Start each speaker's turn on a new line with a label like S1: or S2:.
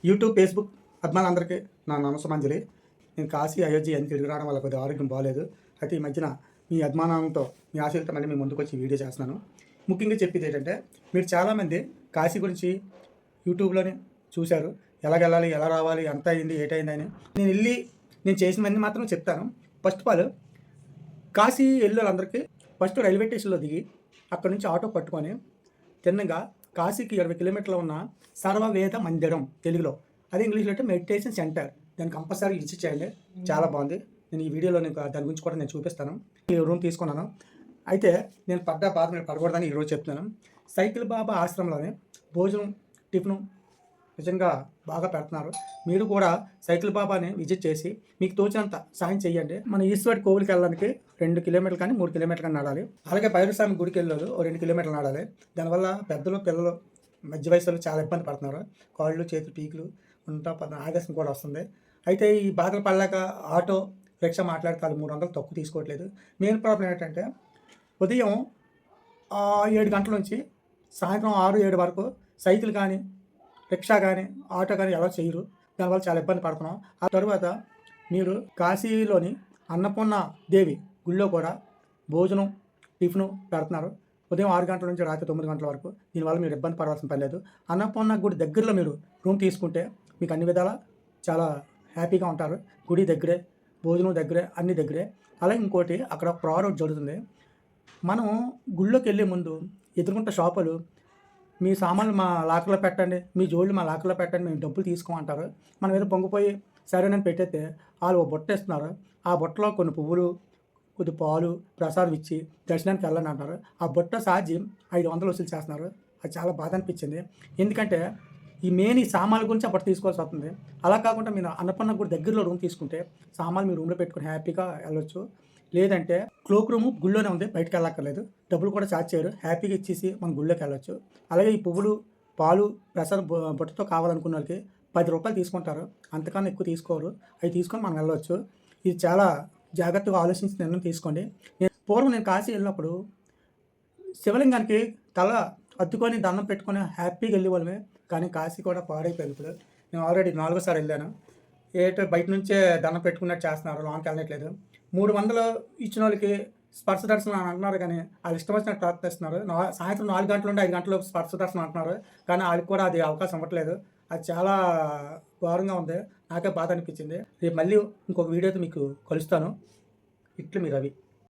S1: YouTube, Facebook అభిమానులందరికీ నా నమస్సుమాంజలి. నేను కాశీ, అయోధ్య అన్నీ తిరిగి రావడం వల్ల కొద్దిగా ఆరోగ్యం బాలేదు. అయితే ఈ మధ్యన మీ అభిమానంతో, మీ ఆశీస్సులతో మళ్ళీ మీ ముందుకొచ్చి వీడియో చేస్తున్నాను. ముఖ్యంగా చెప్పేదేంటంటే, మీరు చాలామంది కాశీ గురించి యూట్యూబ్‌లోనే చూశారు. ఎలాగెళ్ళాలి, ఎలా రావాలి, ఎంత అయింది, ఏటయిందని. నేను చేసినవన్నీ మాత్రం చెప్తాను. ఫస్ట్ ఆఫ్ ఆల్ కాశీ ఎళ్ళోళ్ళందరికీ ఫస్ట్ రైల్వే స్టేషన్‌లో దిగి, అక్కడి నుంచి ఆటో పట్టుకొని తిన్నగా కాశీకి 20 కిలోమీటర్లు ఉన్న సర్వవేద మందిరం తెలుగులో, అదే ఇంగ్లీష్లో అంటే మెడిటేషన్ సెంటర్. దాన్ని కంపల్సరీ విజిట్ చేయండి. చాలా బాగుంది. నేను ఈ వీడియోలో దాని గురించి కూడా నేను చూపిస్తాను. ఈ రూమ్ తీసుకున్నాను. అయితే నేను పడ్డ బాధ మీరు పడకూడదని ఈరోజు చెప్తున్నాను. సైకిల్ బాబా ఆశ్రమంలోనే భోజనం, టిఫిను నిజంగా బాగా పెడుతున్నారు. మీరు కూడా సైకిల్ బాబాని విజిట్ చేసి మీకు తోచినంత సాయం చేయండి. మన ఈశ్వరుడి కోవిలికి వెళ్ళడానికి 2 కిలోమీటర్లు కానీ 3 కిలోమీటర్లు కానీ నడాలి. అలాగే భైరవస్వామి గుడికి వెళ్ళాలి, ఓ 2 కిలోమీటర్లు నడాలి. దానివల్ల పెద్దలు, పిల్లలు, మధ్య వయసులో చాలా ఇబ్బంది పడుతున్నారు. కాళ్ళు, చేతులు, పీకులు ఆయాసం కూడా వస్తుంది. అయితే ఈ బాధలు పడలేక ఆటో, రిక్షా మాట్లాడితే 300 తక్కువ తీసుకోవట్లేదు. మెయిన్ ప్రాబ్లం ఏంటంటే ఉదయం 7 గంటల నుంచి సాయంత్రం 6, 7 వరకు సైకిల్ కానీ, రిక్షా కానీ, ఆటో కానీ ఎలా చేయరు. దానివల్ల చాలా ఇబ్బంది పడుతున్నాం. ఆ తరువాత మీరు కాశీలోని అన్నపూర్ణ దేవి గుళ్ళో కూడా భోజనం, టిఫిను పెడుతున్నారు. ఉదయం 6 గంటల నుంచి రాత్రి 9 గంటల వరకు. దీనివల్ల మీరు ఇబ్బంది పడాల్సిన పని లేదు. అన్నపూర్ణ గుడి దగ్గరలో మీరు రూమ్ తీసుకుంటే మీకు అన్ని విధాలా చాలా హ్యాపీగా ఉంటారు. గుడి దగ్గరే, భోజనం దగ్గరే, అన్ని దగ్గరే. అలాగే ఇంకోటి, అక్కడ ఒక ప్రాడక్ట్ జరుగుతుంది. మనం గుళ్ళోకి వెళ్ళే ముందు ఎదురుకుంట షాపులు మీ సామాన్లు మా లాకర్లో పెట్టండి, మీ జోళ్ళు మా లాకర్లో పెట్టండి, మేము డబ్బులు తీసుకోమంటారు. మనం ఏదో పొంగిపోయి సరేనని పెట్టేస్తే వాళ్ళు ఓ బుట్ట ఇస్తున్నారు. ఆ బుట్టలో కొన్ని పువ్వులు, కొద్ది పాలు, ప్రసాదం ఇచ్చి దర్శనానికి వెళ్ళండి అంటారు. ఆ బుట్ట సాజి 500 వసూలు చేస్తున్నారు. అది చాలా బాధ అనిపించింది. ఎందుకంటే ఈ సామాన్ల గురించి అప్పుడు తీసుకోవాల్సి వస్తుంది. అలా కాకుండా మీరు అన్నపూర్ణ గుడి దగ్గరలో రూమ్ తీసుకుంటే సామాన్లు మీ రూమ్లో పెట్టుకుని హ్యాపీగా వెళ్ళొచ్చు. లేదంటే క్లోక్ రూము గుళ్ళోనే ఉంది, బయటకు వెళ్ళక్కర్లేదు. డబ్బులు కూడా ఛార్జ్ చేయరు. హ్యాపీగా ఇచ్చేసి మనం గుళ్ళోకి వెళ్ళొచ్చు. అలాగే ఈ పువ్వులు, పాలు, ప్రసాదం బుట్టతో కావాలనుకున్న వాళ్ళకి 10 రూపాయలు తీసుకుంటారు. అంతకన్నా ఎక్కువ తీసుకోరు. అవి తీసుకొని మనం వెళ్ళవచ్చు. ఇది చాలా జాగ్రత్తగా ఆలోచించి నిర్ణయం తీసుకోండి. పూర్వం నేను కాశీ వెళ్ళినప్పుడు శివలింగానికి తల అద్దుకొని దండం పెట్టుకొని హ్యాపీగా వెళ్ళేవాళ్ళమే. కానీ కాశీ కూడా పాడైపోయింది. ఇప్పుడు నేను ఆల్రెడీ 4సారి వెళ్ళాను. బయట నుంచే దండం పెట్టుకున్నట్టు చేస్తున్నారు, లోనికి వెళ్ళట్లేదు. 300 ఇచ్చిన వాళ్ళకి స్పర్శ దర్శనం అని అంటున్నారు, కానీ వాళ్ళు ఇష్టం వచ్చినట్టు ప్రవర్తిస్తున్నారు. సాయంత్రం 4 గంటల నుండి 5 గంటల స్పర్శ దర్శనం అంటున్నారు, కానీ వాళ్ళకి కూడా అది అవకాశం ఇవ్వట్లేదు. అది చాలా ఘోరంగా ఉంది. నాకే బాధ అనిపించింది. రేపు మళ్ళీ ఇంకొక వీడియోతో మీకు కలుస్తాను. ఇట్లు మీ రవి.